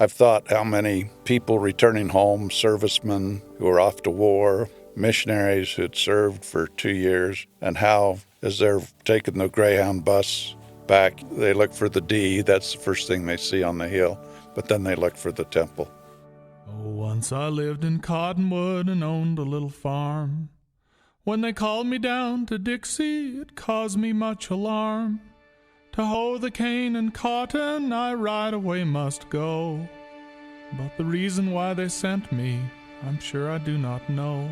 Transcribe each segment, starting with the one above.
I've thought how many people returning home, servicemen who are off to war, missionaries who had served for 2 years, and how, as they're taking the Greyhound bus back, they look for the D. That's the first thing they see on the hill. But then they look for the temple. Oh, once I lived in Cottonwood and owned a little farm. When they called me down to Dixie, it caused me much alarm. To hoe the cane and cotton, I right away must go. But the reason why they sent me, I'm sure I do not know.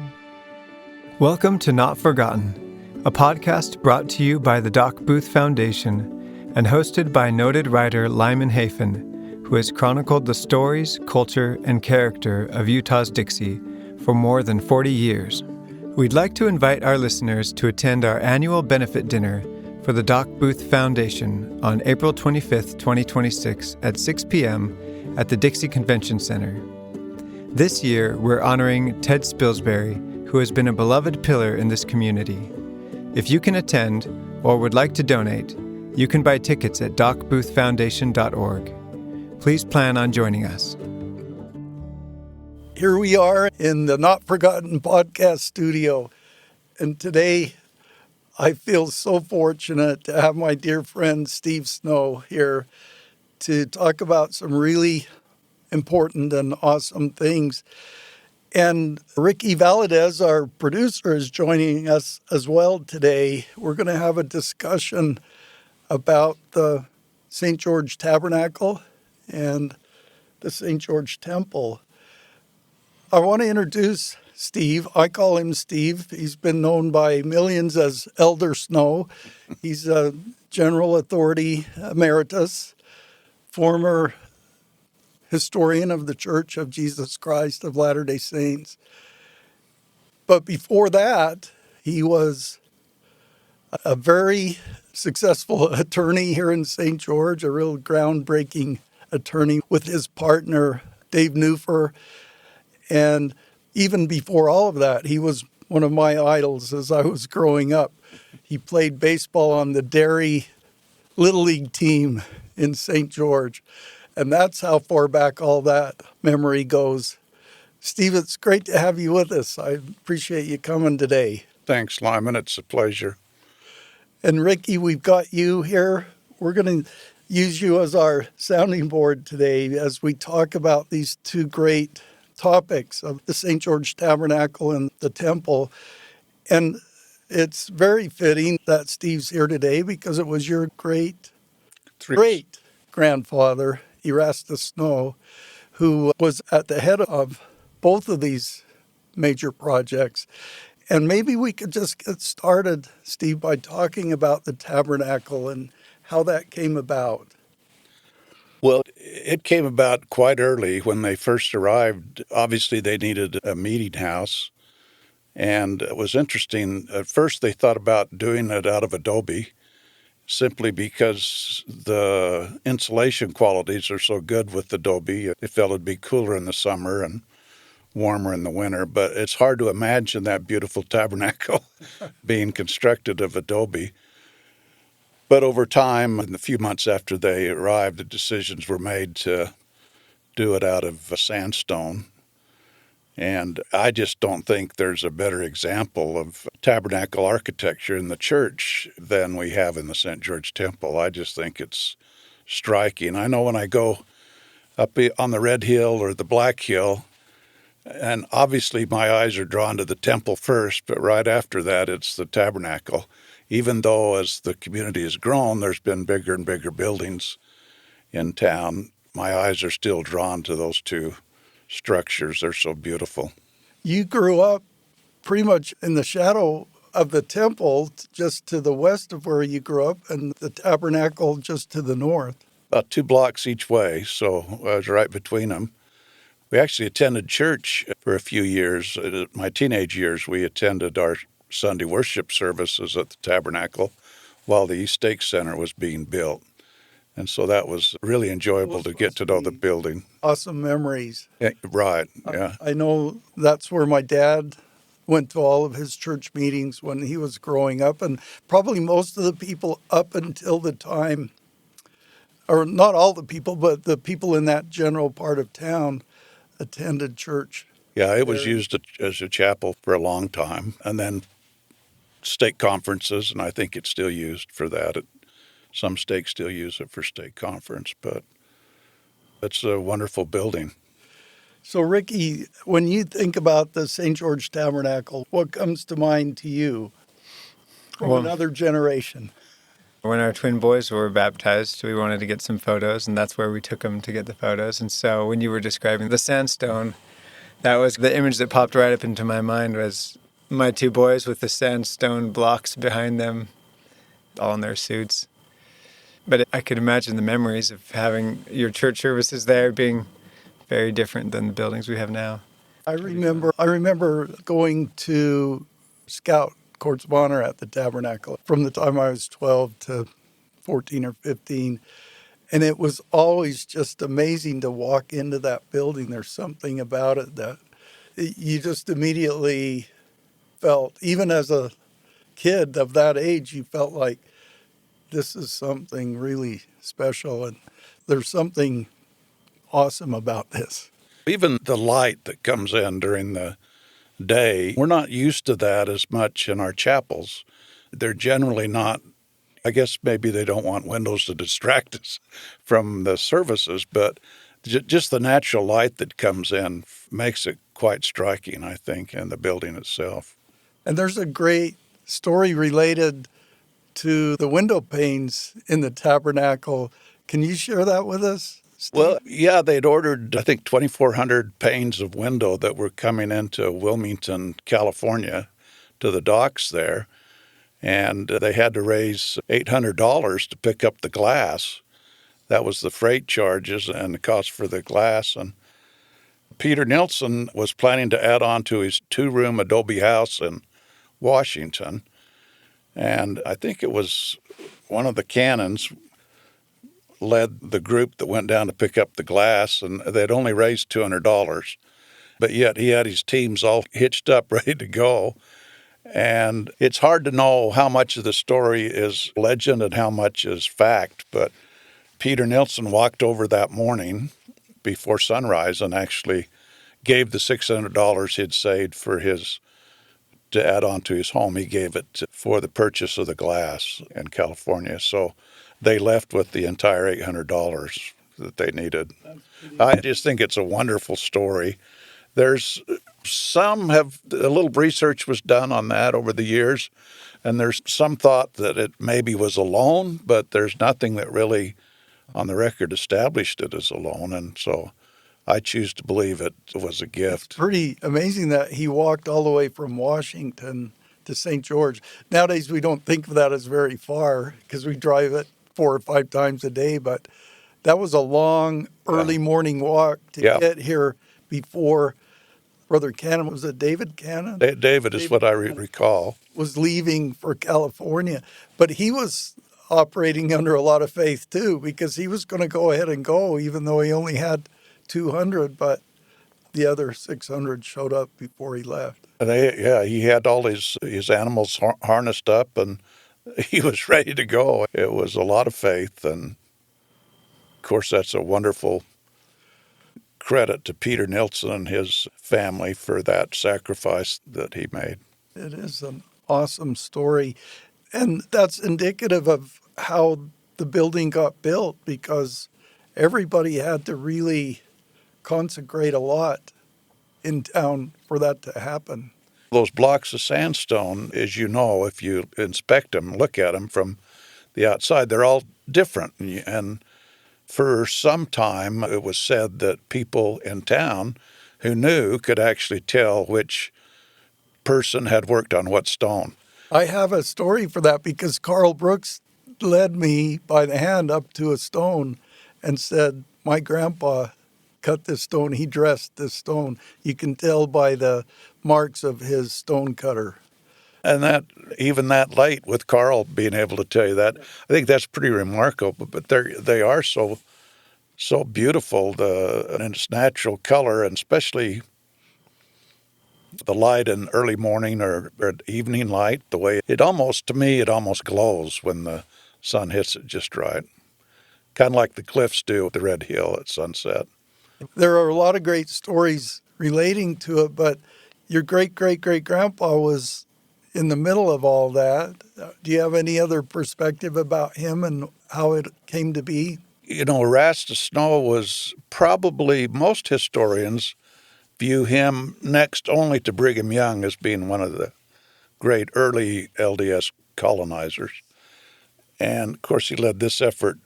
Welcome to Not Forgotten, a podcast brought to you by the Doc Booth Foundation and hosted by noted writer Lyman, who has chronicled the stories, culture, and character of Utah's Dixie for more than 40 years. We'd like to invite our listeners to attend our annual benefit dinner for the Doc Booth Foundation on April 25th, 2026 at 6 p.m. at the Dixie Convention Center. This year, we're honoring Ted Spilsbury, who has been a beloved pillar in this community. If you can attend or would like to donate, you can buy tickets at docboothfoundation.org. Please plan on joining us. Here we are in the Not Forgotten podcast studio, and today I feel so fortunate to have my dear friend Steve Snow here to talk about some really important and awesome things. And Ricky Valadez, our producer, is joining us as well today. We're going to have a discussion about the St. George Tabernacle and the St. George Temple. I want to introduce Steve. I call him Steve. He's been known by millions as Elder Snow. He's a general authority emeritus, former historian of the Church of Jesus Christ of Latter-day Saints. But before that, he was a very successful attorney here in St. George, a real groundbreaking attorney with his partner, Dave Newfer. And even before all of that, he was one of my idols as I was growing up. He played baseball on the Derry Little League team in St. George. And that's how far back all that memory goes. Steve, it's great to have you with us. I appreciate you coming today. Thanks, Lyman. It's a pleasure. And Ricky, we've got you here. We're going to use you as our sounding board today as we talk about these two great topics of the St. George Tabernacle and the Temple. And it's very fitting that Steve's here today because it was your great grandfather, Erastus Snow, who was at the head of both of these major projects. And maybe we could just get started, Steve, by talking about the tabernacle and how that came about. Well, it came about quite early when they first arrived. Obviously, they needed a meeting house. And it was interesting. At first, they thought about doing it out of adobe, simply because the insulation qualities are so good with adobe. They felt it'd be cooler in the summer and warmer in the winter. But it's hard to imagine that beautiful tabernacle being constructed of adobe. But over time, in the few months after they arrived, the decisions were made to do it out of sandstone. And I just don't think there's a better example of tabernacle architecture in the church than we have in the St. George Temple. I just think it's striking. I know when I go up on the Red Hill or the Black Hill, and obviously my eyes are drawn to the temple first, but right after that, it's the tabernacle. Even though as the community has grown, there's been bigger and bigger buildings in town, my eyes are still drawn to those two structures. They're so beautiful. You grew up pretty much in the shadow of the temple, just to the west of where you grew up, and the tabernacle just to the north. About 2 blocks each way, so I was right between them. We actually attended church for a few years. In my teenage years, we attended our Sunday worship services at the tabernacle while the East Stake Center was being built. And so that was really enjoyable to get to know the building. Awesome memories. Yeah, right, yeah. I know that's where my dad went to all of his church meetings when he was growing up, and probably most of the people up until the time or not all the people, but the people in that general part of town attended church. Yeah, it was there. used as a chapel for a long time, and then stake conferences, and I think it's still used for that. Some stakes still use it for stake conference, but it's a wonderful building. So, Ricky, when you think about the St. George Tabernacle, what comes to mind to you from another generation? When our twin boys were baptized, we wanted to get some photos, and that's where we took them to get the photos. And so when you were describing the sandstone, that was the image that popped right up into my mind was my two boys with the sandstone blocks behind them, all in their suits. But I could imagine the memories of having your church services there being very different than the buildings we have now. I remember going to Scout Courts of Honor at the Tabernacle from the time I was 12 to 14 or 15. And it was always just amazing to walk into that building. There's something about it that you just immediately felt, even as a kid of that age, you felt like this is something really special. And there's something awesome about this. Even the light that comes in during the day, we're not used to that as much in our chapels. They're generally not, I guess maybe they don't want windows to distract us from the services, but just the natural light that comes in makes it quite striking, I think, in the building itself. And there's a great story related to the window panes in the tabernacle. Can you share that with us, Steve? Well, yeah, they'd ordered, I think, 2,400 panes of window that were coming into Wilmington, California, to the docks there. And they had to raise $800 to pick up the glass. That was the freight charges and the cost for the glass. And Peter Nilsson was planning to add on to his 2-room adobe house in Washington. And I think it was one of the canons led the group that went down to pick up the glass, and they'd only raised $200. But yet he had his teams all hitched up, ready to go. And it's hard to know how much of the story is legend and how much is fact. But Peter Nilsson walked over that morning before sunrise and actually gave the $600 he'd saved for to add on to his home. He gave it for the purchase of the glass in California. So they left with the entire $800 that they needed. I just think it's a wonderful story. There's a little research was done on that over the years, and there's some thought that it maybe was a loan, but there's nothing that really on the record established it as a loan, and so I choose to believe it was a gift. It's pretty amazing that he walked all the way from Washington to St. George. Nowadays, we don't think of that as very far because we drive it 4 or 5 times a day, but that was a long, early morning walk to get here before Brother Cannon, was it David Cannon? David is what I recall. Was leaving for California, but he was operating under a lot of faith too, because he was going to go ahead and go, even though he only had 200, but the other 600 showed up before he left. He had all his animals harnessed up, and he was ready to go. It was a lot of faith, and of course that's a wonderful credit to Peter Nilsson and his family for that sacrifice that he made. It is an awesome story, and that's indicative of how the building got built, because everybody had to really consecrate a lot in town for that to happen. Those blocks of sandstone, as you know, if you inspect them, look at them from the outside, they're all different. And for some time, it was said that people in town who knew could actually tell which person had worked on what stone. I have a story for that, because Carl Brooks led me by the hand up to a stone and said, my grandpa cut this stone, he dressed this stone. You can tell by the marks of his stone cutter. And even that late, with Carl being able to tell you that, I think that's pretty remarkable. But they are so beautiful, in its natural color, and especially the light in early morning or evening light. The way it almost glows when the sun hits it just right. kind of like the cliffs do at the Red Hill at sunset. There are a lot of great stories relating to it, but your great-great-great-grandpa was in the middle of all that. Do you have any other perspective about him and how it came to be? Erastus Snow was probably, most historians view him next only to Brigham Young as being one of the great early LDS colonizers. And of course, he led this effort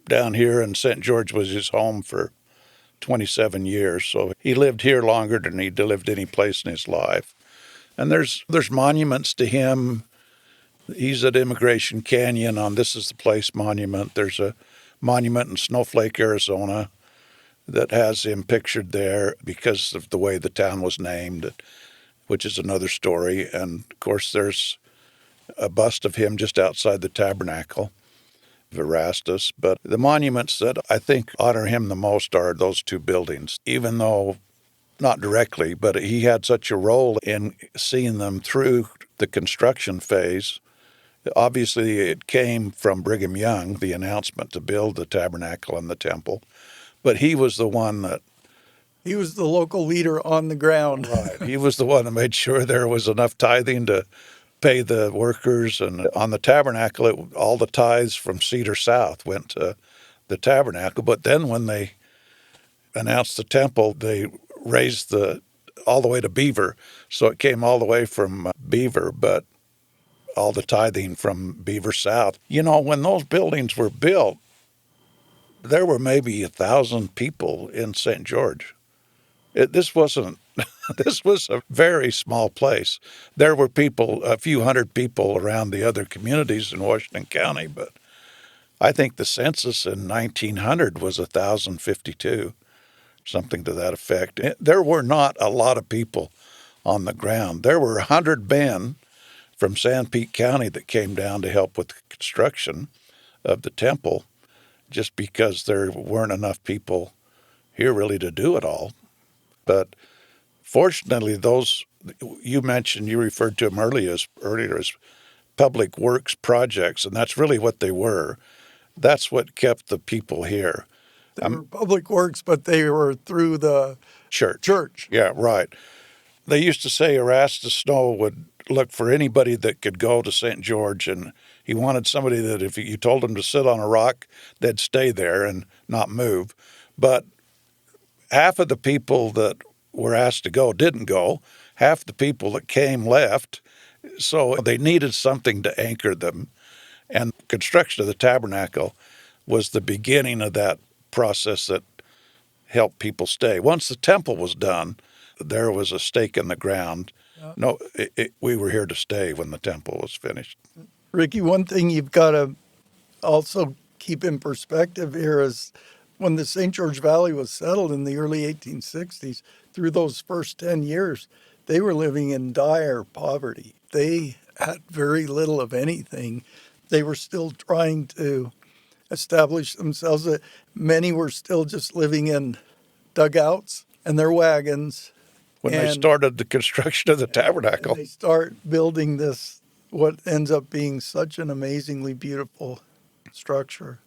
down here, and St. George was his home for 27 years. So he lived here longer than he'd lived any place in his life. And there's monuments to him. He's at Immigration Canyon on This Is the Place monument. There's a monument in Snowflake, Arizona, that has him pictured there because of the way the town was named, which is another story. And of course, there's a bust of him just outside the tabernacle of Erastus. But the monuments that I think honor him the most are those two buildings, even though not directly, but he had such a role in seeing them through the construction phase. Obviously, it came from Brigham Young, the announcement to build the tabernacle and the temple, but he was the one that... He was the local leader on the ground. Right. He was the one that made sure there was enough tithing to pay the workers. And on the tabernacle, all the tithes from Cedar South went to the tabernacle. But then when they announced the temple, they raised all the way to Beaver. So it came all the way from Beaver, but all the tithing from Beaver South. When those buildings were built, there were maybe 1,000 people in St. George. This was a very small place. There were a few hundred people around the other communities in Washington County, but I think the census in 1900 was 1,052, something to that effect. There were not a lot of people on the ground. There were 100 men from Sanpete County that came down to help with the construction of the temple, just because there weren't enough people here really to do it all. But fortunately, those you referred to them earlier as public works projects, and that's really what they were. That's what kept the people here. They were public works, but they were through the church. Yeah, right. They used to say Erastus Snow would look for anybody that could go to St. George, and he wanted somebody that if you told them to sit on a rock, they'd stay there and not move. But half of the people that were asked to go didn't go. Half the people that came left. So they needed something to anchor them. And construction of the tabernacle was the beginning of that process that helped people stay. Once the temple was done, there was a stake in the ground. No, we were here to stay when the temple was finished. Ricky, one thing you've got to also keep in perspective here is when the St. George Valley was settled in the early 1860s, through those first 10 years, they were living in dire poverty. They had very little of anything. They were still trying to establish themselves. Many were still just living in dugouts and their wagons. When they started the construction of the tabernacle. And they start building this, what ends up being such an amazingly beautiful structure.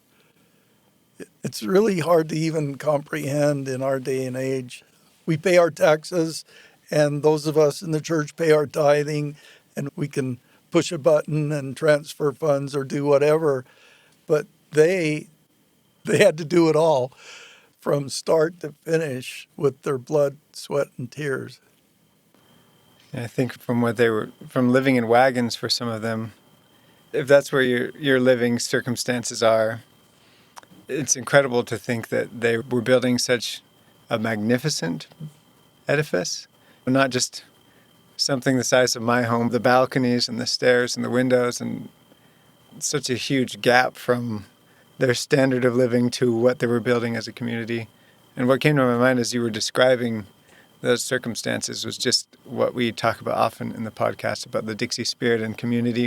It's really hard to even comprehend in our day and age. We pay our taxes, and those of us in the church pay our tithing, and we can push a button and transfer funds or do whatever. But they had to do it all from start to finish with their blood, sweat, and tears. I think from living in wagons for some of them, if that's where your living circumstances are, it's incredible to think that they were building such a magnificent edifice, not just something the size of my home, the balconies and the stairs and the windows, and such a huge gap from their standard of living to what they were building as a community. And what came to my mind as you were describing those circumstances was just what we talk about often in the podcast about the Dixie spirit and community.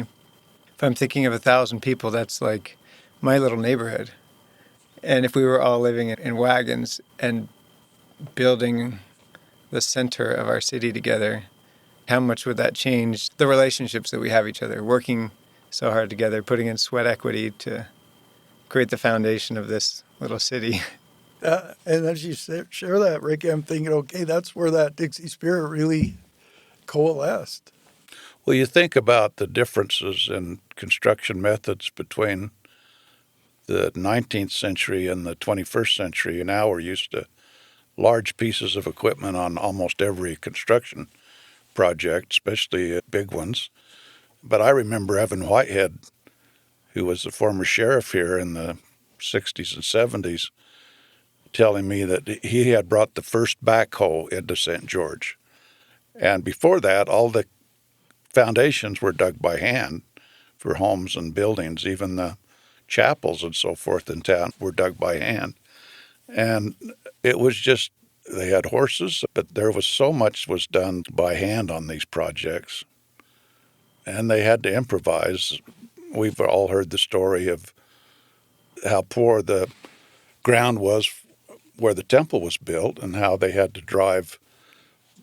If I'm thinking of 1,000 people, that's like my little neighborhood. And if we were all living in wagons and building the center of our city together, how much would that change the relationships that we have each other, working so hard together, putting in sweat equity to create the foundation of this little city. And as you share that, Rick, I'm thinking, okay, that's where that Dixie spirit really coalesced. Well, you think about the differences in construction methods between the 19th century and the 21st century. And now we're used to large pieces of equipment on almost every construction project, especially big ones. But I remember Evan Whitehead, who was the former sheriff here in the 60s and 70s, telling me that he had brought the first backhoe into St. George. And before that, all the foundations were dug by hand for homes and buildings. Even the chapels and so forth in town were dug by hand. And it was just, they had horses, but there was so much was done by hand on these projects. And they had to improvise. We've all heard the story of how poor the ground was where the temple was built and how they had to drive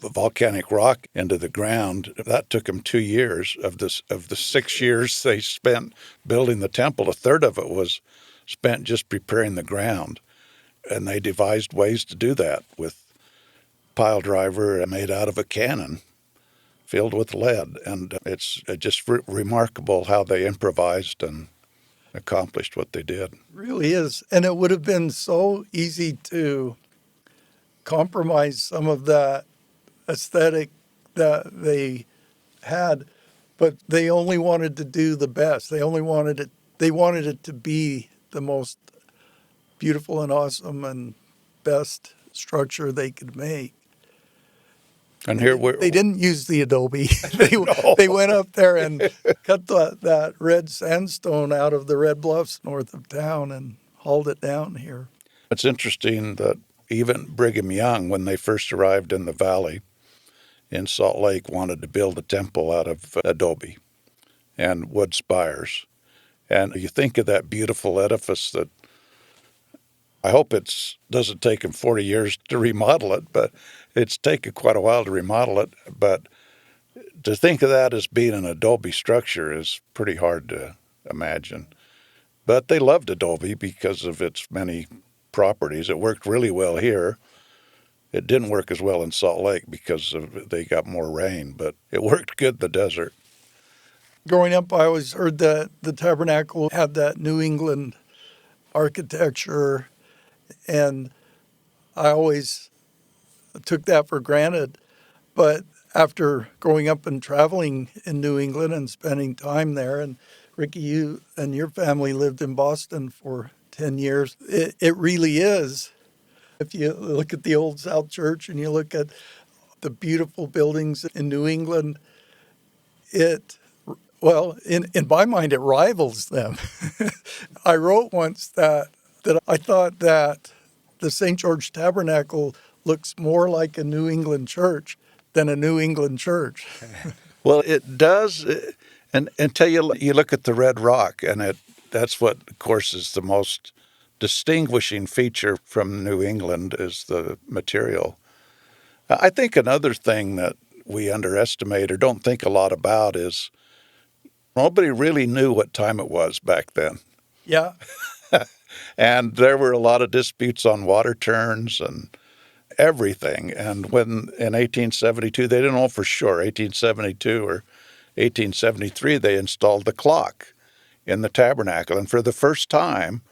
volcanic rock into the ground. That took them 2 years. Of the 6 years they spent building the temple, a third of it was spent just preparing the ground. And they devised ways to do that with pile driver made out of a cannon filled with lead. And it's just remarkable how they improvised and accomplished what they did. It really is. And it would have been so easy to compromise some of that aesthetic that they had, but they only wanted to do the best. They wanted it to be the most beautiful and awesome and best structure they could make. And here they didn't use the adobe. No. They went up there and cut that red sandstone out of the red bluffs north of town and hauled it down here. It's interesting that even Brigham Young, when they first arrived in the valley in Salt Lake, wanted to build a temple out of adobe and wood spires. And you think of that beautiful edifice that I hope it doesn't take them 40 years to remodel it, but it's taken quite a while to remodel it. But to think of that as being an adobe structure is pretty hard to imagine. But they loved adobe because of its many properties. It worked really well here. It didn't work as well in Salt Lake because they got more rain, but it worked good in the desert. Growing up, I always heard that the tabernacle had that New England architecture, and I always took that for granted. But after growing up and traveling in New England and spending time there, and Ricky, you and your family lived in Boston for 10 years, it really is. If you look at the Old South Church and you look at the beautiful buildings in New England, in my mind, it rivals them. I wrote once that I thought that the St. George Tabernacle looks more like a New England church than a New England church. Well, it does, and until you look at the red rock, and that's what, of course, is the most distinguishing feature from New England is the material. I think another thing that we underestimate or don't think a lot about is nobody really knew what time it was back then. Yeah. And there were a lot of disputes on water turns and everything. And when in 1872, they didn't know for sure, 1872 or 1873, they installed the clock in the tabernacle. And for the first time,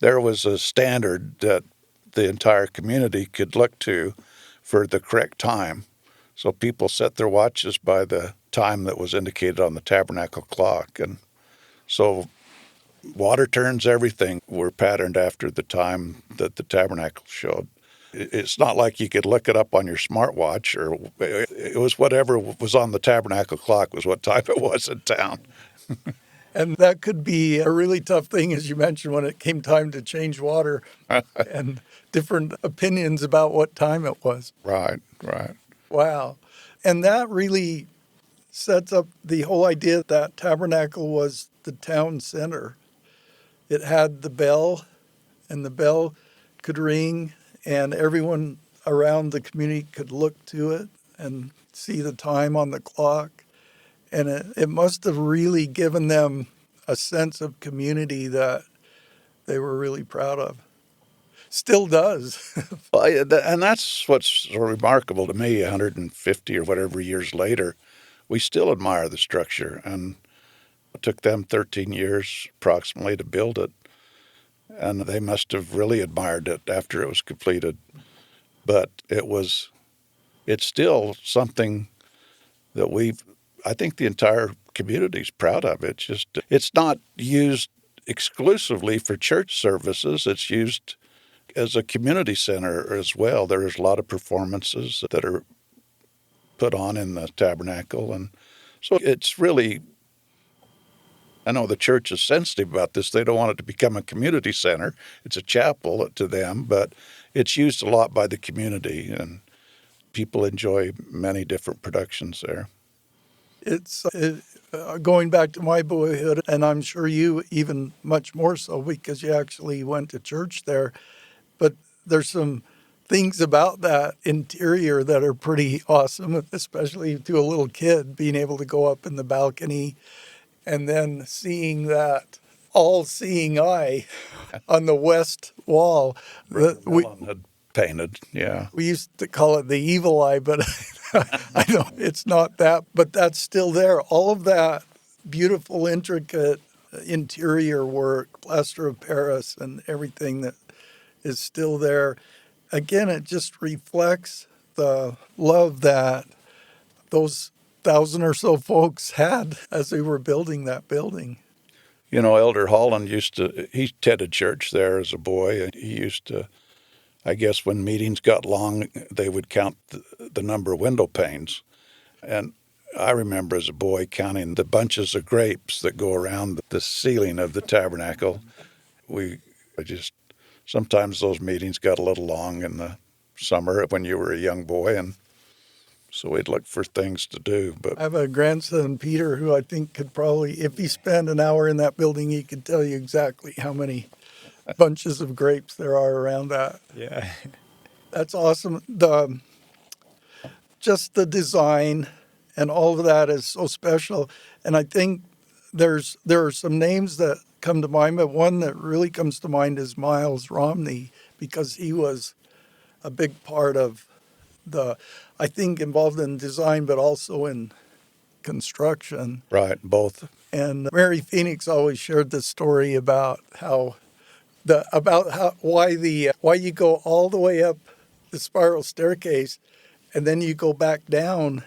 there was a standard that the entire community could look to for the correct time. So people set their watches by the time that was indicated on the tabernacle clock. And so water turns, everything were patterned after the time that the tabernacle showed. It's not like you could look it up on your smartwatch, or it was whatever was on the tabernacle clock was what time it was in town. And that could be a really tough thing, as you mentioned, when it came time to change water and different opinions about what time it was. Right. Wow. And that really sets up the whole idea that tabernacle was the town center. It had the bell, and the bell could ring, and everyone around the community could look to it and see the time on the clock. And it must have really given them a sense of community that they were really proud of. Still does. Well, and that's what's so remarkable to me, 150 or whatever years later, we still admire the structure. And it took them 13 years approximately to build it. And they must have really admired it after it was completed. But it's still something that I think the entire community's proud of. It's not used exclusively for church services. It's used as a community center as well. There's a lot of performances that are put on in the tabernacle. And so it's really, I know the church is sensitive about this. They don't want it to become a community center. It's a chapel to them, but it's used a lot by the community, and people enjoy many different productions there. It's going back to my boyhood, and I'm sure you even much more so because you actually went to church there. But there's some things about that interior that are pretty awesome, especially to a little kid, being able to go up in the balcony and then seeing that all-seeing eye on the west wall. We had painted, yeah. We used to call it the evil eye, but I know it's not that, but that's still there. All of that beautiful, intricate interior work, plaster of Paris and everything that is still there. Again, it just reflects the love that those 1,000 or so folks had as they were building that building. You know, Elder Holland he attended church there as a boy. He used to, I guess when meetings got long, they would count the number of window panes. And I remember as a boy counting the bunches of grapes that go around the ceiling of the tabernacle. Sometimes those meetings got a little long in the summer when you were a young boy, and so we'd look for things to do. But I have a grandson, Peter, who I think could probably, if he spent an hour in that building, he could tell you exactly how many bunches of grapes there are around that. Yeah. That's awesome. Just the design and all of that is so special. And I think there are some names that come to mind, but one that really comes to mind is Miles Romney, because he was a big part of I think involved in design, but also in construction. right, both. And Mary Phoenix always shared this story about why you go all the way up the spiral staircase, and then you go back down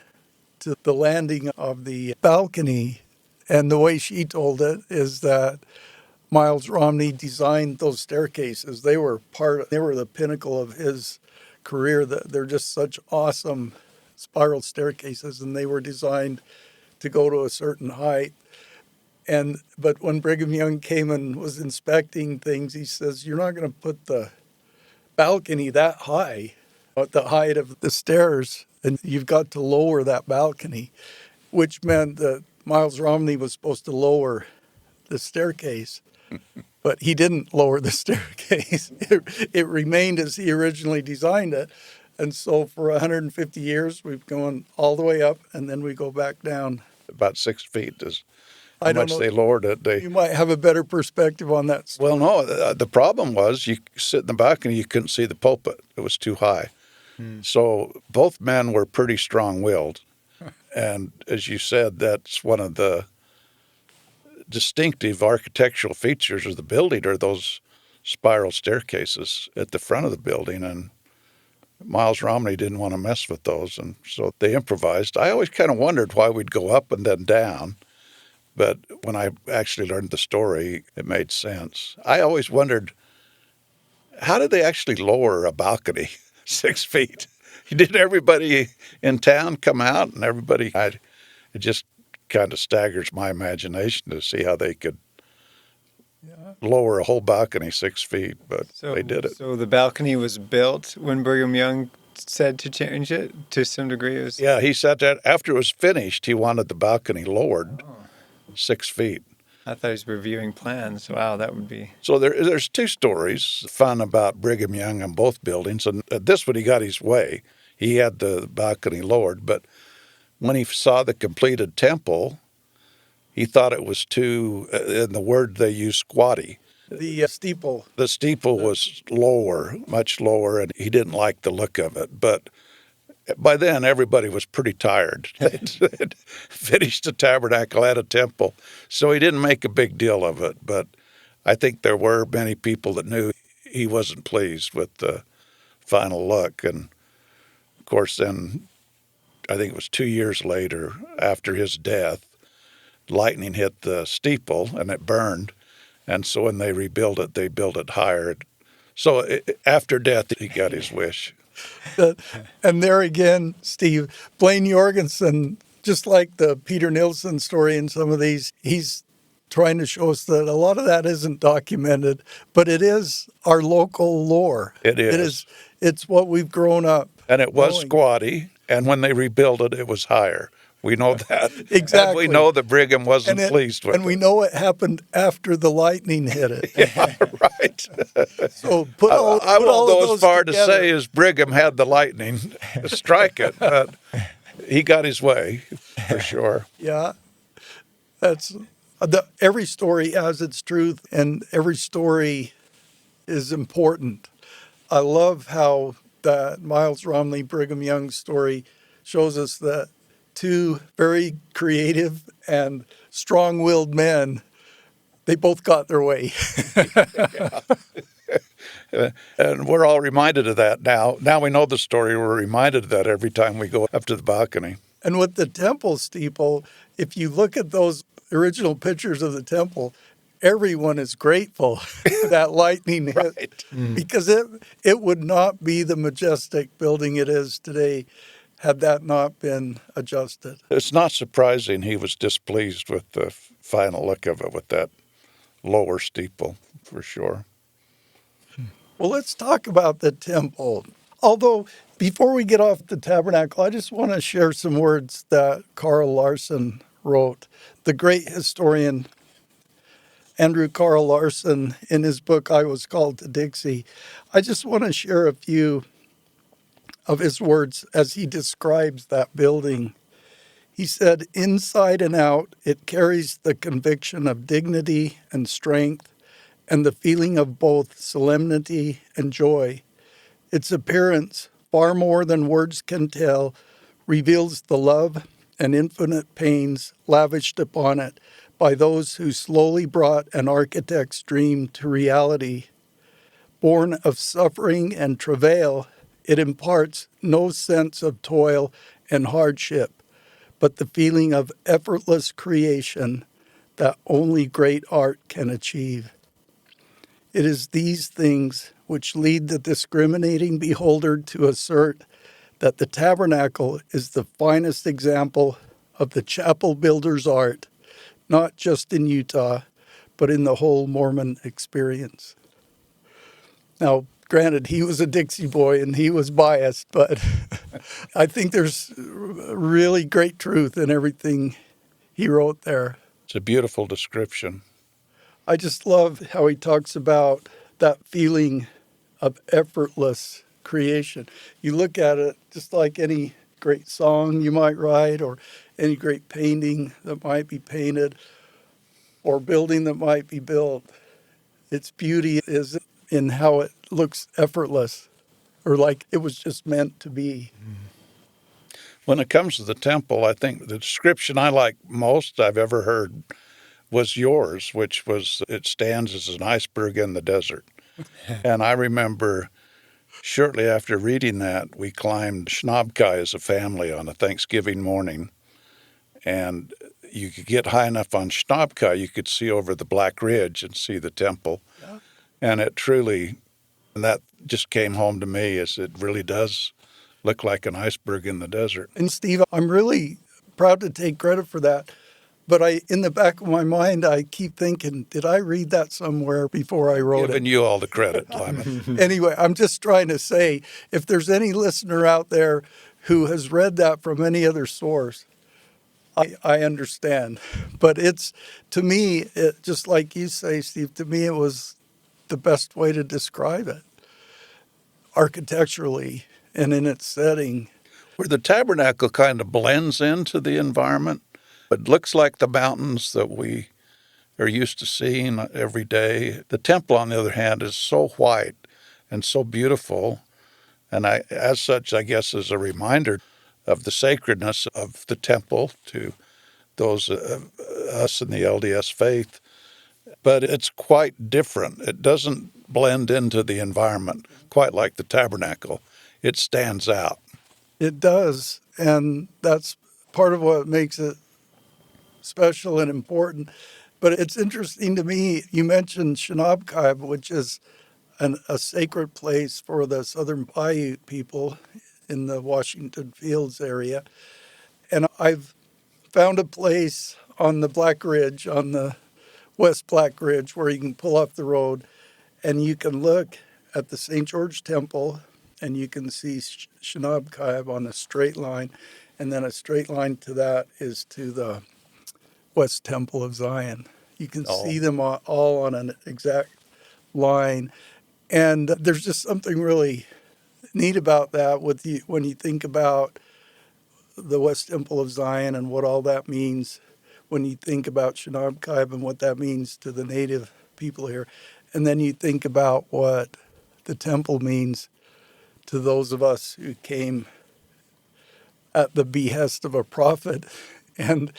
to the landing of the balcony. And the way she told it is that Miles Romney designed those staircases. They were the pinnacle of his career. They're just such awesome spiral staircases, and they were designed to go to a certain height. But when Brigham Young came and was inspecting things, he says, "You're not going to put the balcony that high, at the height of the stairs, and you've got to lower that balcony," which meant that Miles Romney was supposed to lower the staircase. But he didn't lower the staircase. It remained as he originally designed it. And so for 150 years, we've gone all the way up, and then we go back down. About 6 feet is I how don't much know. they lowered it. You might have a better perspective on that. Well, no, the problem was you sit in the balcony, you couldn't see the pulpit. It was too high. So both men were pretty strong-willed. And as you said, that's one of the distinctive architectural features of the building are those spiral staircases at the front of the building. And Miles Romney didn't want to mess with those, and so they improvised. I always kind of wondered why we'd go up and then down. But when I actually learned the story, it made sense. I always wondered, how did they actually lower a balcony 6 feet? Did everybody in town come out and it just kind of staggers my imagination to see how they could lower a whole balcony 6 feet, but they did it. So the balcony was built when Brigham Young said to change it to some degree? Yeah, he said that after it was finished, he wanted the balcony lowered 6 feet. I thought he was reviewing plans. Wow, that would be... So there's two stories, fun about Brigham Young on both buildings. And this one, he got his way. He had the balcony lowered. But when he saw the completed temple, he thought it was too, in the word they use, squatty. The steeple. The steeple was lower, much lower, and he didn't like the look of it. But by then, everybody was pretty tired. They'd finished the tabernacle at a temple, so he didn't make a big deal of it. But I think there were many people that knew he wasn't pleased with the final look. And, of course, then I think it was 2 years later, after his death, lightning hit the steeple and it burned. And so when they rebuilt it, they built it higher. So after death, he got his wish. And there again, Steve, Blaine Jorgensen, just like the Peter Nilsson story in some of these, he's trying to show us that a lot of that isn't documented, but it is our local lore. It is. It's what we've grown up. And it was knowing. squatty, and when they rebuilt it, it was higher. We know that. Exactly. And we know that Brigham wasn't pleased with it. And we know it happened after the lightning hit it. Yeah, right. So I won't go as far together. to say as Brigham had the lightning strike it, but he got his way, for sure. Yeah. That's every story has its truth, and every story is important. I love how that Miles Romney Brigham Young story shows us that two very creative and strong-willed men, they both got their way. And we're all reminded of that now. Now we know the story. We're reminded of that every time we go up to the balcony. And with the temple steeple, if you look at those original pictures of the temple, everyone is grateful that lightning hit, Right. because it would not be the majestic building it is today had that not been adjusted. It's not surprising he was displeased with the final look of it with that lower steeple, for sure. Well, let's talk about the temple. Although, before we get off the tabernacle, I just want to share some words that Carl Larson wrote. The great historian Andrew Carl Larson, in his book, I Was Called to Dixie. I just want to share a few of his words as he describes that building. He said, "Inside and out, it carries the conviction of dignity and strength and the feeling of both solemnity and joy. Its appearance, far more than words can tell, reveals the love and infinite pains lavished upon it by those who slowly brought an architect's dream to reality. Born of suffering and travail, it imparts no sense of toil and hardship, but the feeling of effortless creation that only great art can achieve. It is these things which lead the discriminating beholder to assert that the tabernacle is the finest example of the chapel builder's art, not just in Utah, but in the whole Mormon experience." Now, granted, he was a Dixie boy and he was biased, but I think there's really great truth in everything he wrote there. It's a beautiful description. I just love how he talks about that feeling of effortless creation. You look at it just like any great song you might write, or any great painting that might be painted, or building that might be built. Its beauty is in how it looks effortless, or like it was just meant to be. When it comes to the temple, I think the description I like most I've ever heard was yours, which was it stands as an iceberg in the desert. And I remember shortly after reading that, we climbed Shnabkai as a family on a Thanksgiving morning. And you could get high enough on Shnabkai, you could see over the Black Ridge and see the temple. Yeah. And it truly, and that just came home to me, as it really does look like an iceberg in the desert. And Steve, I'm really proud to take credit for that. But in the back of my mind, I keep thinking, did I read that somewhere before I wrote Giving it? you all the credit, Lyman. Anyway, I'm just trying to say, if there's any listener out there who has read that from any other source, I understand. But to me, just like you say, Steve, to me it was the best way to describe it, architecturally and in its setting. Where the tabernacle kind of blends into the environment. It looks like the mountains that we are used to seeing every day. The temple, on the other hand, is so white and so beautiful. And as such, I guess, is a reminder of the sacredness of the temple to those of us in the LDS faith. But it's quite different. It doesn't blend into the environment quite like the tabernacle. It stands out. It does. And that's part of what makes it special and important. But it's interesting to me, you mentioned Shinabkaib, which is a sacred place for the Southern Paiute people in the Washington Fields area. And I've found a place on the Black Ridge, on the West Black Ridge, where you can pull off the road and you can look at the St. George Temple and you can see Shinabkaib on a straight line. And then a straight line to that is to the West Temple of Zion. You can see them all on an exact line. And there's just something really neat about that when you think about the West Temple of Zion and what all that means, when you think about Shinabkaib and what that means to the native people here. And then you think about what the temple means to those of us who came at the behest of a prophet. And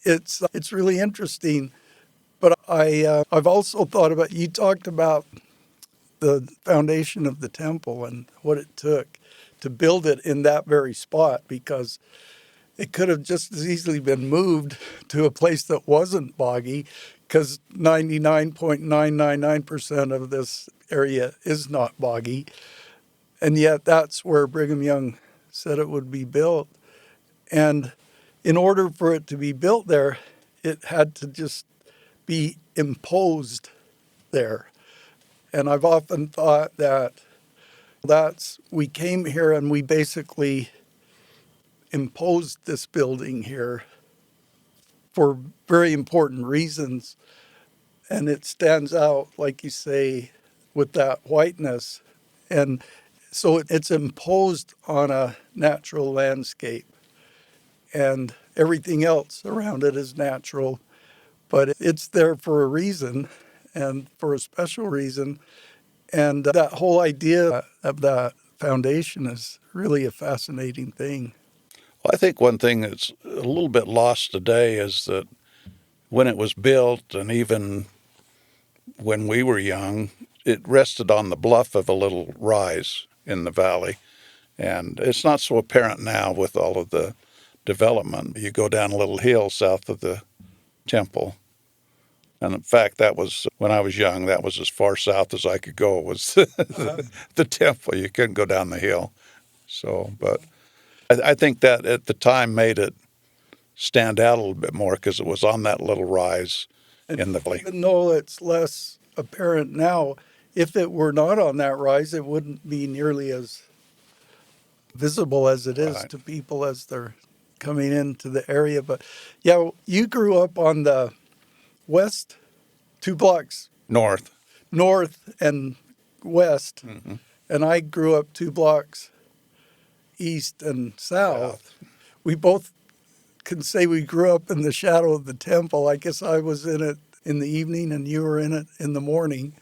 it's really interesting. But I've also thought about, you talked about the foundation of the temple and what it took to build it in that very spot, because it could have just as easily been moved to a place that wasn't boggy, because 99.999% of this area is not boggy. And yet that's where Brigham Young said it would be built. And in order for it to be built there, it had to just be imposed there. And I've often thought that we came here and we basically imposed this building here for very important reasons. And it stands out, like you say, with that whiteness. And so it's imposed on a natural landscape. And everything else around it is natural. But it's there for a reason and for a special reason. And that whole idea of that foundation is really a fascinating thing. Well, I think one thing that's a little bit lost today is that when it was built, and even when we were young, it rested on the bluff of a little rise in the valley. And it's not so apparent now with all of the development. You go down a little hill south of the temple. And in fact, that was, when I was young, that was as far south as I could go, was the temple. You couldn't go down the hill. So, but I think that at the time made it stand out a little bit more because it was on that little rise in the valley. Even though it's less apparent now, if it were not on that rise, it wouldn't be nearly as visible as it is to people as they're coming into the area. But yeah, you grew up on the west, 2 blocks North and west, and I grew up 2 blocks east and south. We both can say we grew up in the shadow of the temple. I guess I was in it in the evening and you were in it in the morning.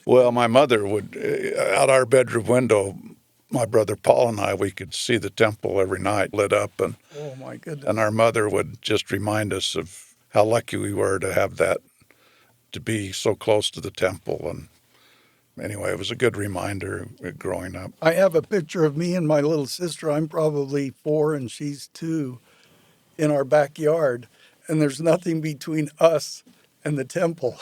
Well, my mother would, out our bedroom window, my brother Paul and I, we could see the temple every night lit up. And, oh, my goodness. And our mother would just remind us of how lucky we were to have that, to be so close to the temple. And anyway, it was a good reminder growing up. I have a picture of me and my little sister. I'm probably 4 and she's 2 in our backyard. And there's nothing between us and the temple.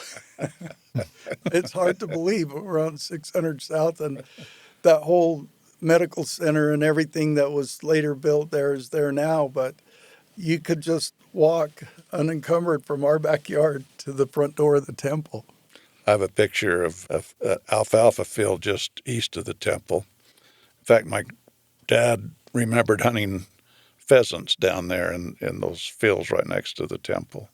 It's hard to believe, but we're on 600 South, and that whole medical center and everything that was later built there is there now. But you could just walk unencumbered from our backyard to the front door of the temple. I have a picture of an alfalfa field just east of the temple. In fact, my dad remembered hunting pheasants down there in those fields right next to the temple.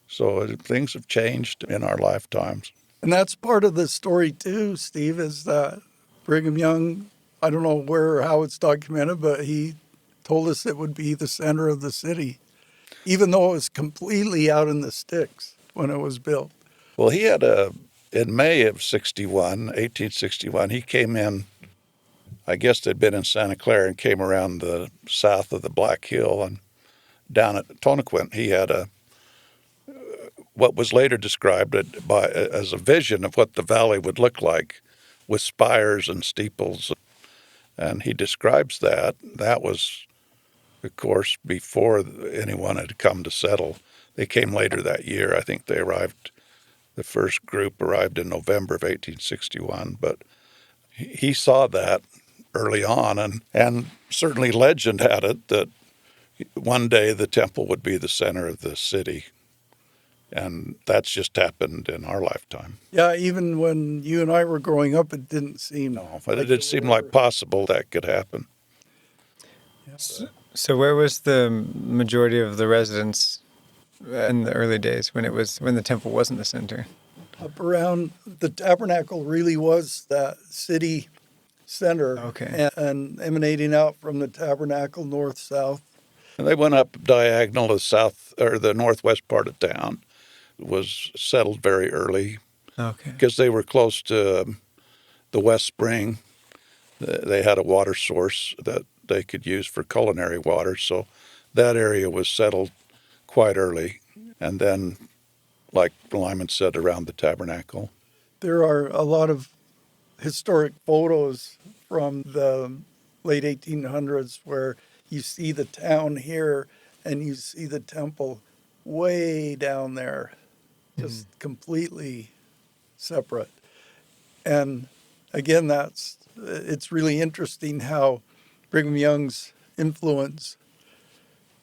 So things have changed in our lifetimes. And that's part of the story too, Steve, is that Brigham Young, I don't know where or how it's documented, but he told us it would be the center of the city, even though it was completely out in the sticks. when it was built? Well, in May of 1861, he came in. I guess they'd been in Santa Clara and came around the south of the Black Hill and down at Tonaquint. He had what was later described as a vision of what the valley would look like with spires and steeples. And he describes that. That was, of course, before anyone had come to settle. They came later that year. I think the first group arrived in November of 1861. But he saw that early on, and certainly legend had it that one day the temple would be the center of the city. And that's just happened in our lifetime. Yeah, even when you and I were growing up, it didn't seem. No, but it did seem like possible that could happen. So where was the majority of the residents in the early days when the temple wasn't the center? Up around the tabernacle really was that city center. Okay. And emanating out from the tabernacle north-south. And they went up diagonal to south or the northwest part of town. It was settled very early. Okay. Because they were close to the West Spring. They had a water source that they could use for culinary water, so that area was settled quite early. And then, like Lyman said, around the tabernacle. There are a lot of historic photos from the late 1800s where you see the town here and you see the temple way down there, just completely separate. And again, it's really interesting how Brigham Young's influence,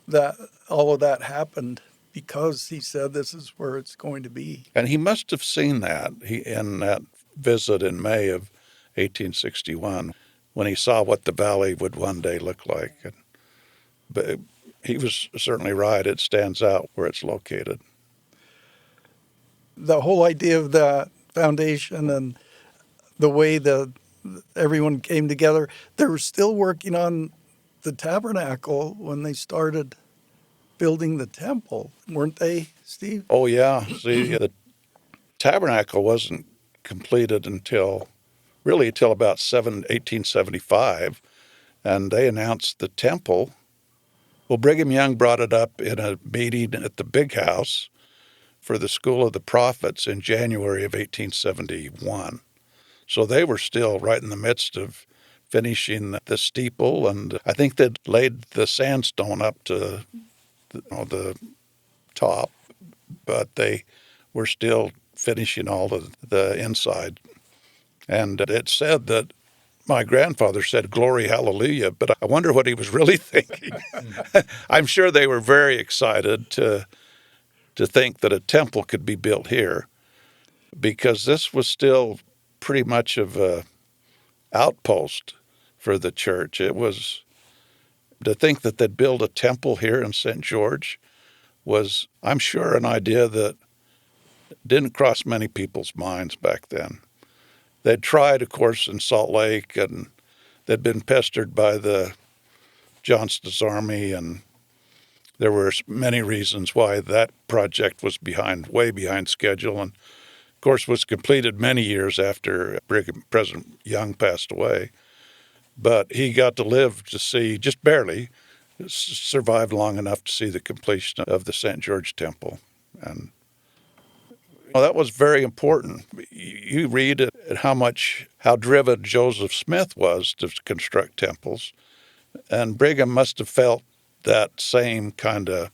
that all of that happened because he said this is where it's going to be. And he must have seen that in that visit in May of 1861 when he saw what the valley would one day look like. But he was certainly right. It stands out where it's located. The whole idea of that foundation and the way that everyone came together, they were still working on the tabernacle when they started building the temple, weren't they, Steve? Oh, yeah. See, the tabernacle wasn't completed until about 1875, and they announced the temple. Well, Brigham Young brought it up in a meeting at the Big House for the School of the Prophets in January of 1871. So they were still right in the midst of finishing the steeple, and I think they'd laid the sandstone up to the top, but they were still finishing all the inside. And it said that my grandfather said, "Glory, hallelujah," but I wonder what he was really thinking. I'm sure they were very excited to think that a temple could be built here, because this was still pretty much of a outpost for the church. It was, to think that they'd build a temple here in St. George was, I'm sure, an idea that didn't cross many people's minds back then. They'd tried, of course, in Salt Lake, and they'd been pestered by the Johnston's army, and there were many reasons why that project was way behind schedule, and of course was completed many years after President Young passed away. But he got to live to see, just barely, survived long enough to see the completion of the St. George Temple. And that was very important. You read how driven Joseph Smith was to construct temples, and Brigham must have felt that same kind of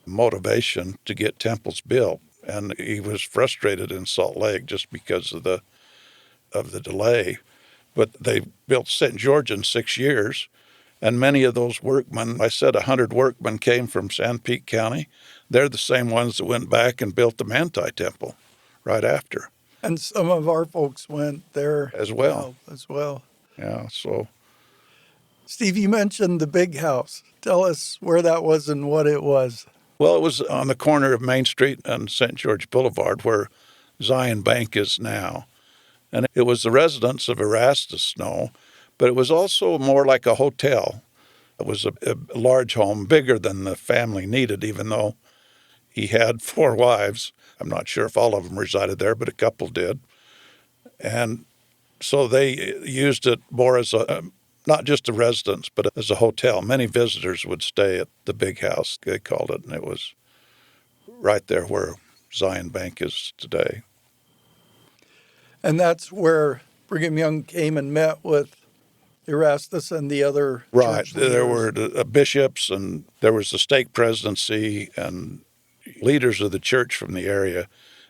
motivation to get temples built. And he was frustrated in Salt Lake just because of the delay. But they built St. George in 6 years, and many of those workmen, I said 100 workmen came from Sanpete County. They're the same ones that went back and built the Manti Temple right after. And some of our folks went there as well. Yeah, so. Steve, you mentioned the Big House. Tell us where that was and what it was. Well, it was on the corner of Main Street and St. George Boulevard, where Zion Bank is now. And it was the residence of Erastus Snow, but it was also more like a hotel. It was a large home, bigger than the family needed, even though he had 4 wives. I'm not sure if all of them resided there, but a couple did. And so they used it more as not just a residence, but as a hotel. Many visitors would stay at the big house, they called it, and it was right there where Zion Bank is today. And that's where Brigham Young came and met with Erastus and the other Right. church There leaders. were the bishops, and there was the stake presidency and leaders of the church from the area.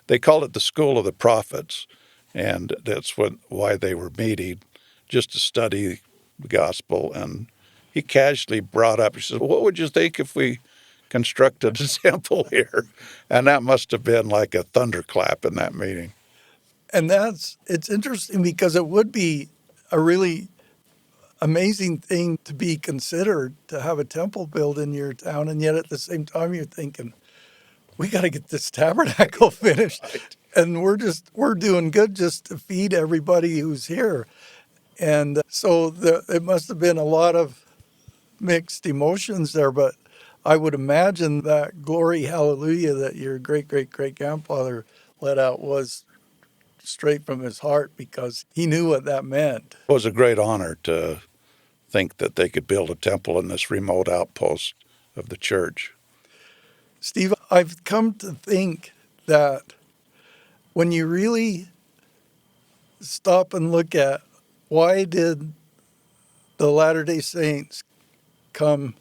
They called it the School of the Prophets, and that's why they were meeting, just to study the gospel. And he casually brought up, he said, what would you think if we constructed a temple here? And that must have been like a thunderclap in that meeting. And it's interesting because it would be a really amazing thing to be considered to have a temple built in your town. And yet at the same time, you're thinking, we got to get this tabernacle finished. Right. And we're doing good just to feed everybody who's here. And so it must have been a lot of mixed emotions there, but I would imagine that glory hallelujah that your great-great-great-grandfather let out was straight from his heart because he knew what that meant. It was a great honor to think that they could build a temple in this remote outpost of the church. Steve, I've come to think that when you really stop and look at why did the Latter-day Saints come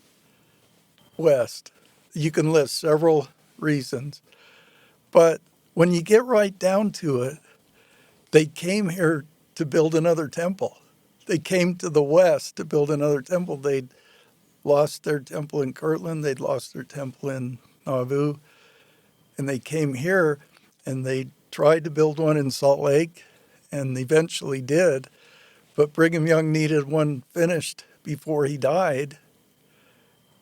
west, you can list several reasons. But when you get right down to it, they came here to build another temple. They came to the west to build another temple. They'd lost their temple in Kirtland. They'd lost their temple in Nauvoo. And they came here and they tried to build one in Salt Lake and eventually did. But Brigham Young needed one finished before he died.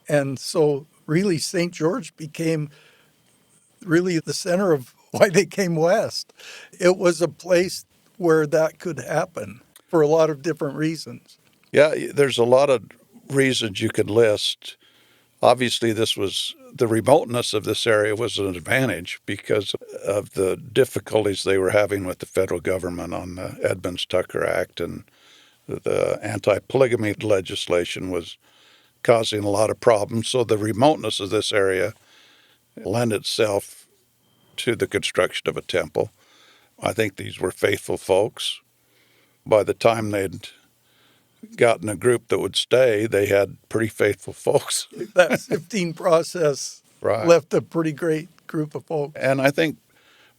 And so really St. George became really the center of why they came west. It was a place where that could happen for a lot of different reasons. Yeah, there's a lot of reasons you could list. Obviously, the remoteness of this area was an advantage because of the difficulties they were having with the federal government on the Edmunds-Tucker Act, and the anti-polygamy legislation was causing a lot of problems. So the remoteness of this area lent itself to the construction of a temple. I think these were faithful folks. By the time they'd gotten a group that would stay, they had pretty faithful folks. That 15 process Right. left a pretty great group of folks. And I think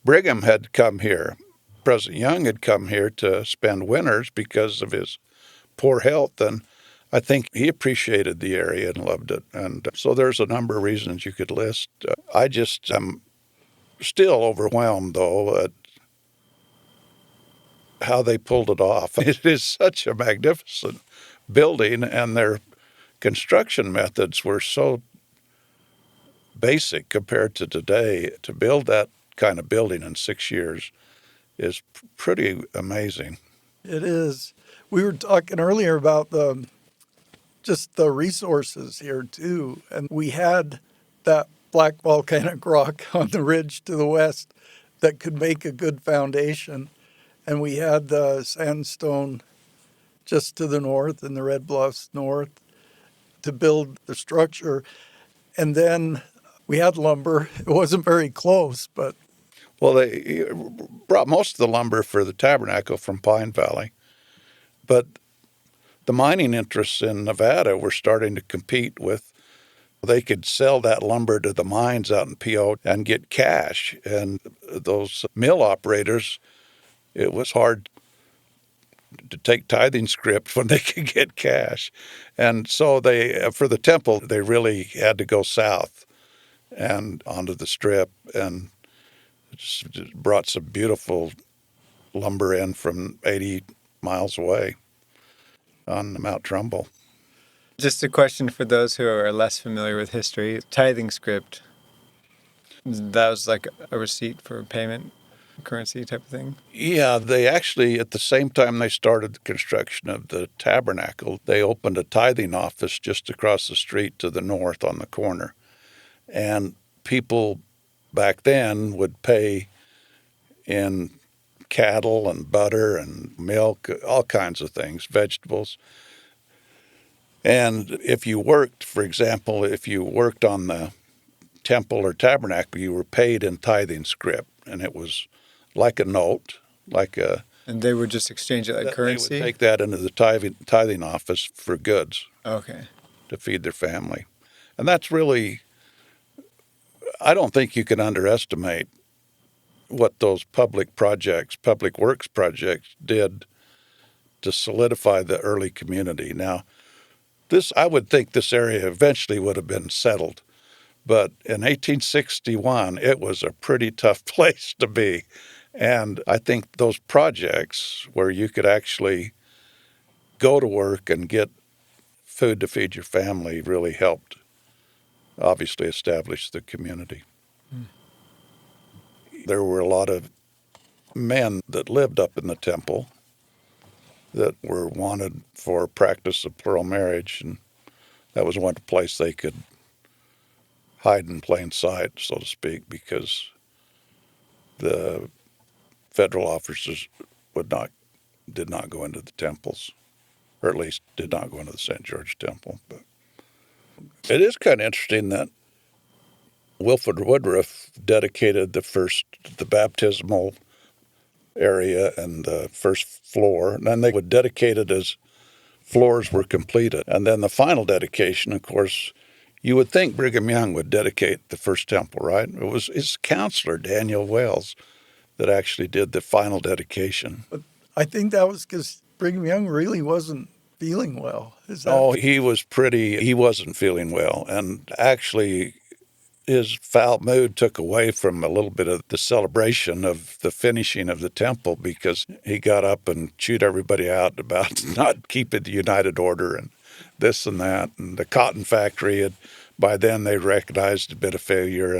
Brigham had come here. President Young had come here to spend winters because of his poor health, and I think he appreciated the area and loved it. And so there's a number of reasons you could list. I just am still overwhelmed, though, at how they pulled it off. It is such a magnificent building, and their construction methods were so basic compared to today. To build that kind of building in 6 years is pretty amazing. It is. We were talking earlier about just the resources here too. And we had that black volcanic rock on the ridge to the west that could make a good foundation. And we had the sandstone just to the north and the Red Bluffs north to build the structure. And then we had lumber. It wasn't very close, but... Well, they brought most of the lumber for the tabernacle from Pine Valley. But the mining interests in Nevada were starting to compete with, they could sell that lumber to the mines out in PO and get cash. And those mill operators, it was hard to take tithing script when they could get cash. And so for the temple, they really had to go south and onto the strip, and just brought some beautiful lumber in from 80 miles away on Mount Trumbull. Just a question for those who are less familiar with history. Tithing script, that was like a receipt for payment, currency type of thing? Yeah, they actually, at the same time they started the construction of the tabernacle, they opened a tithing office just across the street to the north on the corner. And people back then would pay in cattle and butter and milk, all kinds of things, vegetables. And if you worked, for example, if you worked on the temple or tabernacle, you were paid in tithing scrip, and it was like a note, like a. And they would just exchange it like currency? They would take that into the tithing office for goods. Okay. To feed their family. And that's really, I don't think you can underestimate what those public works projects did to solidify the early community. Now, I would think this area eventually would have been settled, but in 1861, it was a pretty tough place to be. And I think those projects where you could actually go to work and get food to feed your family really helped, obviously, establish the community. There were a lot of men that lived up in the temple that were wanted for practice of plural marriage, and that was one place they could hide in plain sight, so to speak, because the federal officers did not go into the temples, or at least did not go into the St. George Temple. But it is kind of interesting that Wilford Woodruff dedicated the baptismal area and the first floor, and then they would dedicate it as floors were completed. And then the final dedication, of course, you would think Brigham Young would dedicate the first temple, right? It was his counselor, Daniel Wells, that actually did the final dedication. But I think that was because Brigham Young really wasn't feeling well. He wasn't feeling well. And actually, his foul mood took away from a little bit of the celebration of the finishing of the temple, because he got up and chewed everybody out about not keeping the United Order and this and that. And the cotton factory by then they recognized a bit of failure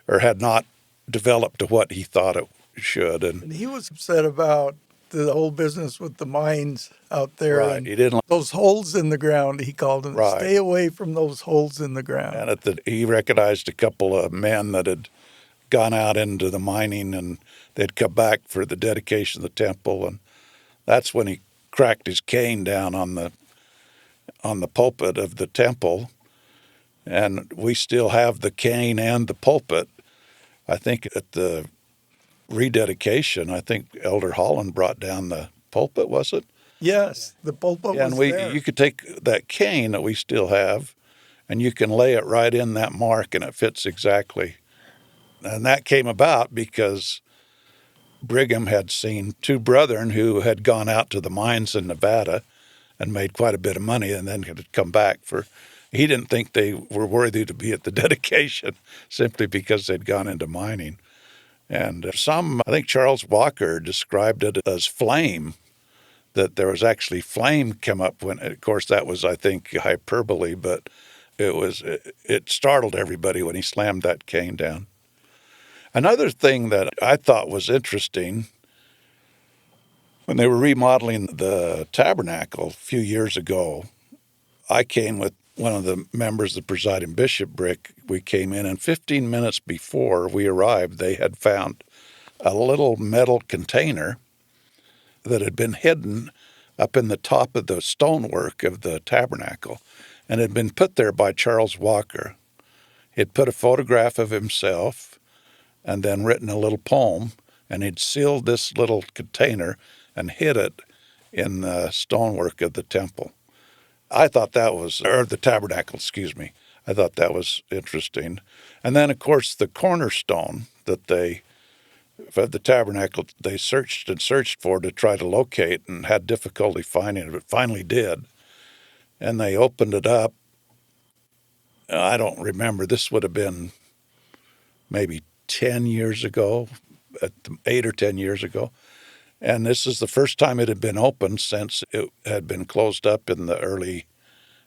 or had not developed to what he thought it should. And he was upset about the whole business with the mines out there. Right. And he didn't those holes in the ground, he called them. Right. Stay away from those holes in the ground. And he recognized a couple of men that had gone out into the mining, and they'd come back for the dedication of the temple. And that's when he cracked his cane down on the pulpit of the temple. And we still have the cane and the pulpit. I think at the rededication, I think Elder Holland brought down the pulpit, was it? Yes, the pulpit was there. You could take that cane that we still have, and you can lay it right in that mark, and it fits exactly. And that came about because Brigham had seen two brethren who had gone out to the mines in Nevada and made quite a bit of money, and then had come back he didn't think they were worthy to be at the dedication simply because they'd gone into mining. And I think Charles Walker described it as flame, that there was actually flame come up when, of course, that was, I think, hyperbole, but it startled everybody when he slammed that cane down. Another thing that I thought was interesting, when they were remodeling the tabernacle a few years ago, I came with one of the members, the presiding bishopric. We came in, and 15 minutes before we arrived, they had found a little metal container that had been hidden up in the top of the stonework of the tabernacle, and had been put there by Charles Walker. He'd put a photograph of himself and then written a little poem, and he'd sealed this little container and hid it in the stonework of the temple. I thought that was, or the tabernacle, excuse me. I thought that was interesting. And then, of course, the cornerstone that for the tabernacle, they searched and searched for to try to locate and had difficulty finding it, but finally did. And they opened it up. I don't remember. This would have been maybe 10 years ago, 8 or 10 years ago. And this is the first time it had been opened since it had been closed up in the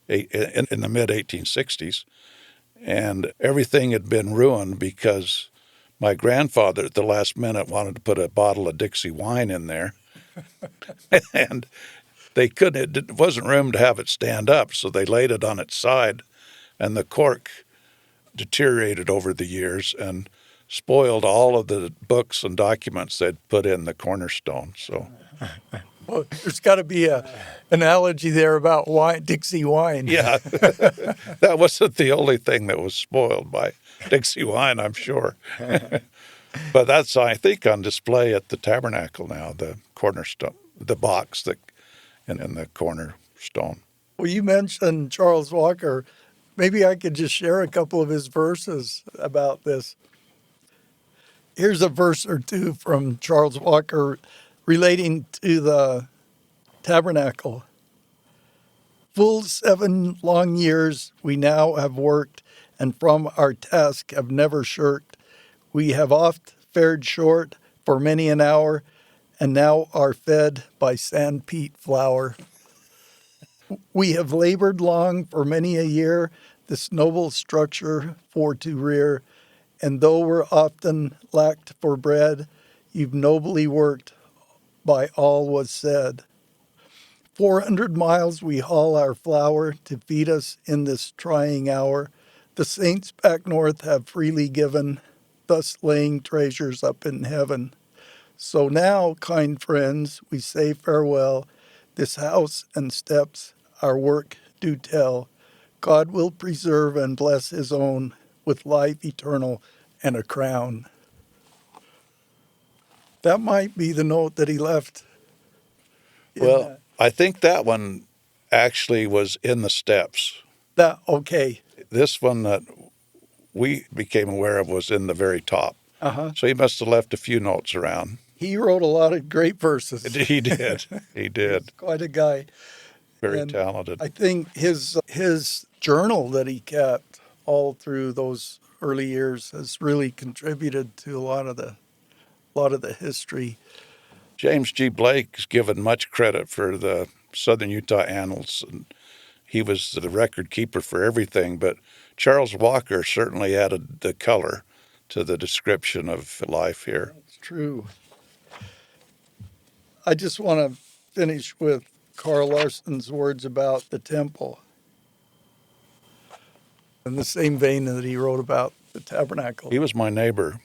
in the mid-1860s. And everything had been ruined because my grandfather at the last minute wanted to put a bottle of Dixie wine in there. And they couldn't, it wasn't room to have it stand up, so they laid it on its side, and the cork deteriorated over the years. And spoiled all of the books and documents they'd put in the cornerstone. So, Well, there's got to be a analogy there about wine, Dixie wine. yeah, that wasn't the only thing that was spoiled by Dixie wine, I'm sure. But that's, I think, on display at the tabernacle now, the cornerstone, the box that in the cornerstone. Well, you mentioned Charles Walker. Maybe I could just share a couple of his verses about this. Here's a verse or two from Charles Walker relating to the tabernacle. Full 7 long years we now have worked, and from our task have never shirked. We have oft fared short for many an hour, and now are fed by sandpeat flour. We have labored long for many a year, this noble structure for to rear, and though we're often lacked for bread, you've nobly worked by all was said. 400 miles we haul our flour to feed us in this trying hour. The saints back north have freely given, thus laying treasures up in heaven. So now, kind friends, we say farewell. This house and steps our work do tell. God will preserve and bless his own with life eternal and a crown. That might be the note that he left. Well, I think that one actually was in the steps. Okay. This one that we became aware of was in the very top. Uh-huh. So he must have left a few notes around. He wrote a lot of great verses. He did. He did. He's quite a guy. Very And talented. I think his journal that he kept all through those early years has really contributed to a lot of the history. James G. Blake is given much credit for the Southern Utah Annals, and he was the record keeper for everything, but Charles Walker certainly added the color to the description of life here. It's true. I just want to finish with Carl Larson's words about the temple, in the same vein that he wrote about the tabernacle. He was my neighbor.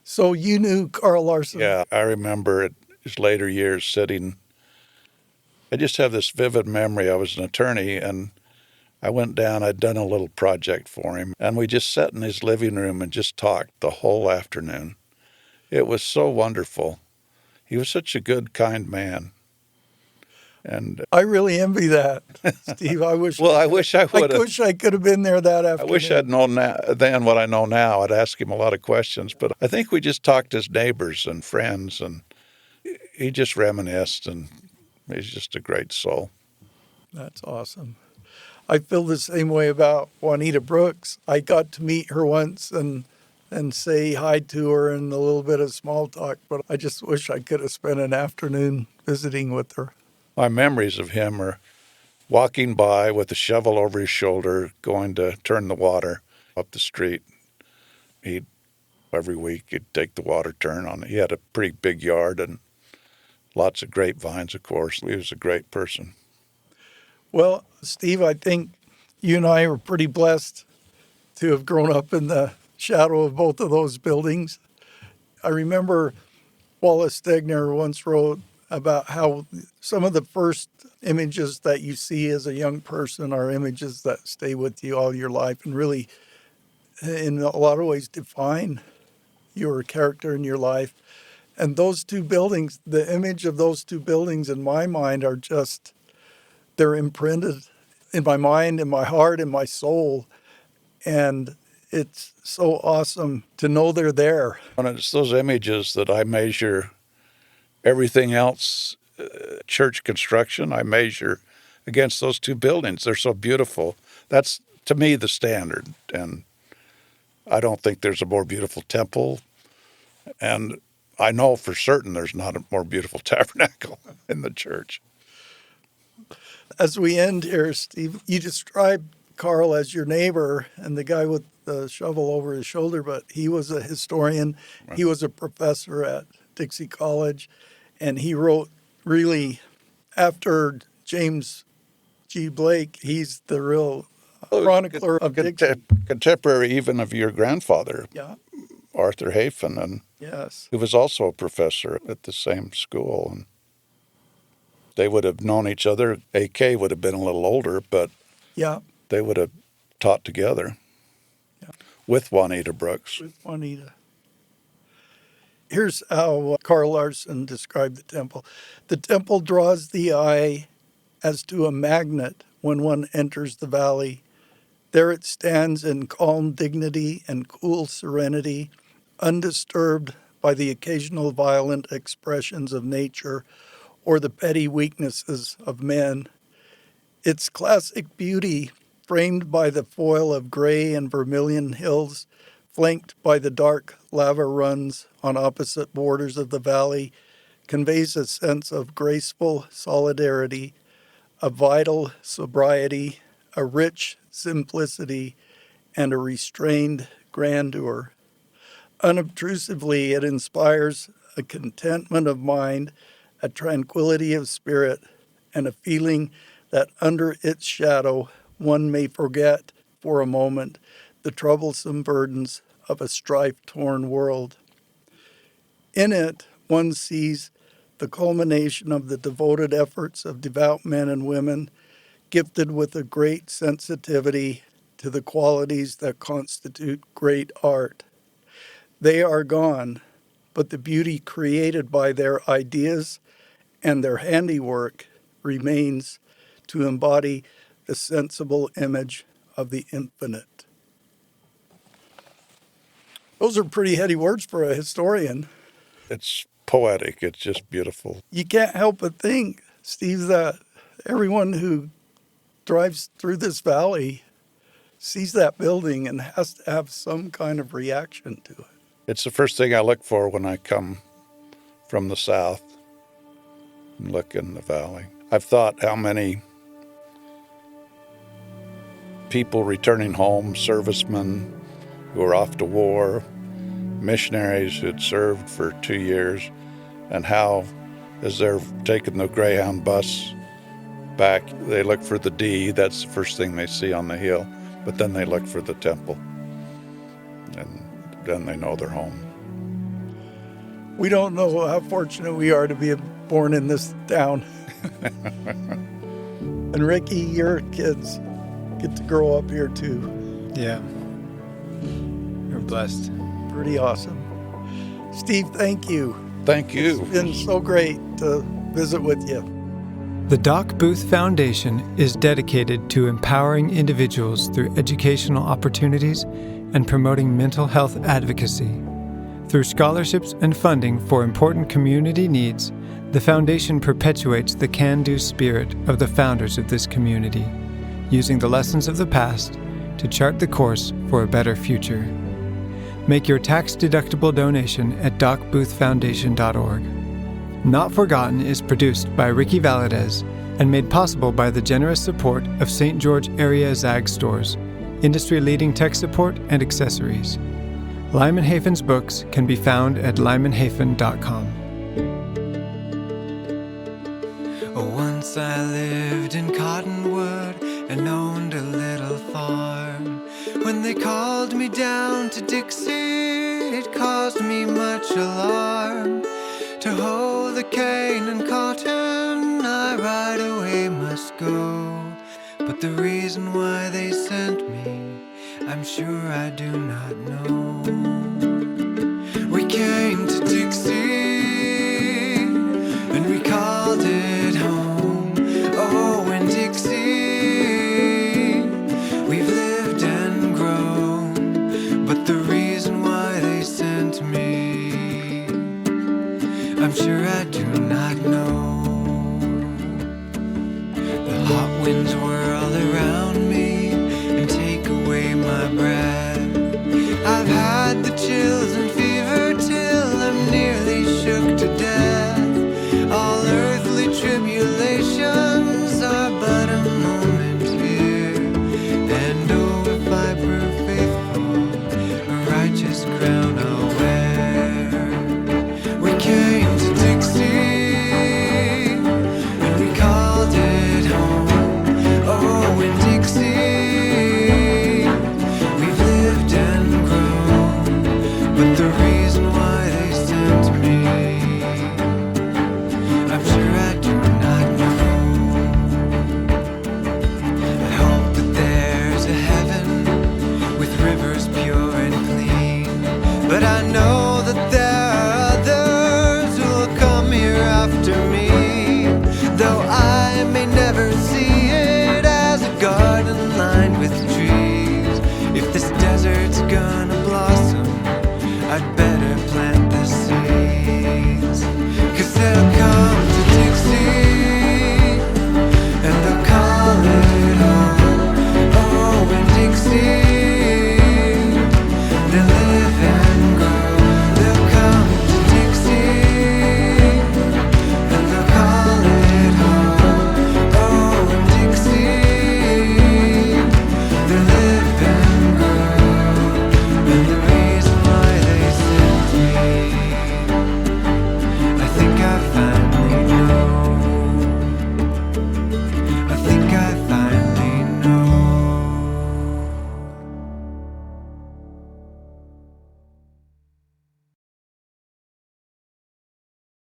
So you knew Carl Larson? Yeah, I remember at his later years sitting. I just have this vivid memory. I was an attorney, and I went down. I'd done a little project for him, and we just sat in his living room and just talked the whole afternoon. It was so wonderful. He was such a good, kind man. And I really envy that, Steve. I wish. well, I wish I would have. I wish I could have been there that I afternoon. wish I'd known then what I know now. I'd ask him a lot of questions, but I think we just talked as neighbors and friends, and he just reminisced, and he's just a great soul. That's awesome. I feel the same way about Juanita Brooks. I got to meet her once and say hi to her and a little bit of small talk, but I just wish I could have spent an afternoon visiting with her. My memories of him are walking by with a shovel over his shoulder, going to turn the water up the street. Every week he'd take the water turn on it. He had a pretty big yard and lots of grapevines, of course. He was a great person. Well, Steve, I think you and I were pretty blessed to have grown up in the shadow of both of those buildings. I remember Wallace Stegner once wrote about how some of the first images that you see as a young person are images that stay with you all your life and really, in a lot of ways, define your character in your life. And those two buildings, the image of those two buildings in my mind are just, they're imprinted in my mind, in my heart, in my soul. And it's so awesome to know they're there. And it's those images that I measure everything else, church construction, I measure against those two buildings. They're so beautiful. That's, to me, the standard. And I don't think there's a more beautiful temple. And I know for certain there's not a more beautiful tabernacle in the church. As we end here, Steve, you described Carl as your neighbor and the guy with the shovel over his shoulder, but he was a historian. Right. He was a professor at Dixie College, and he wrote really, after James G. Blake, he's the real chronicler of Dixie. Contemporary even of your grandfather. Yeah. Arthur Hafen, and Yes. who was also a professor at the same school. And they would have known each other. AK would have been a little older, but Yeah. they would have taught together with Juanita Brooks. With Juanita. Here's how Carl Larson described the temple. The temple draws the eye as to a magnet when one enters the valley. There it stands in calm dignity and cool serenity, undisturbed by the occasional violent expressions of nature or the petty weaknesses of men. Its classic beauty, framed by the foil of gray and vermilion hills, flanked by the dark lava runs on opposite borders of the valley, conveys a sense of graceful solidarity, a vital sobriety, a rich simplicity, and a restrained grandeur. Unobtrusively, it inspires a contentment of mind, a tranquility of spirit, and a feeling that under its shadow one may forget for a moment the troublesome burdens of a strife-torn world. In it, one sees the culmination of the devoted efforts of devout men and women, gifted with a great sensitivity to the qualities that constitute great art. They are gone, but the beauty created by their ideas and their handiwork remains to embody the sensible image of the infinite. Those are pretty heady words for a historian. It's poetic. It's just beautiful. You can't help but think, Steve, that everyone who drives through this valley sees that building and has to have some kind of reaction to it. It's the first thing I look for when I come from the south and look in the valley. I've thought how many people returning home, servicemen who are off to war, missionaries who had served for 2 years, and how, as they're taking the Greyhound bus back, they look for the D. That's the first thing they see on the hill. But then they look for the temple, and then they know they're home. We don't know how fortunate we are to be born in this town. And Ricky, your kids get to grow up here too. Yeah. We're blessed. Pretty awesome. Steve, thank you. Thank you. It's been so great to visit with you. The Doc Booth Foundation is dedicated to empowering individuals through educational opportunities and promoting mental health advocacy. Through scholarships and funding for important community needs, the foundation perpetuates the can-do spirit of the founders of this community, using the lessons of the past to chart the course for a better future. Make your tax-deductible donation at docboothfoundation.org. Not Forgotten is produced by Ricky Valadez and made possible by the generous support of St. George Area Zag Stores, industry-leading tech support and accessories. Lyman Hafen's books can be found at lymanhafen.com. Once I lived in Cottonwood and owned a little farm. When they called me down to Dixie, it caused me much alarm. To hoe the cane and cotton, I right away must go. But the reason why they sent me, I'm sure I do not know. We came to Dixie, and we called it home. Oh, in Dixie, we've lived and grown. But the reason why they sent me, I'm sure I do not know. The hot winds whirl around me and take away my breath. I've had the chill rivers pure and clean. But I know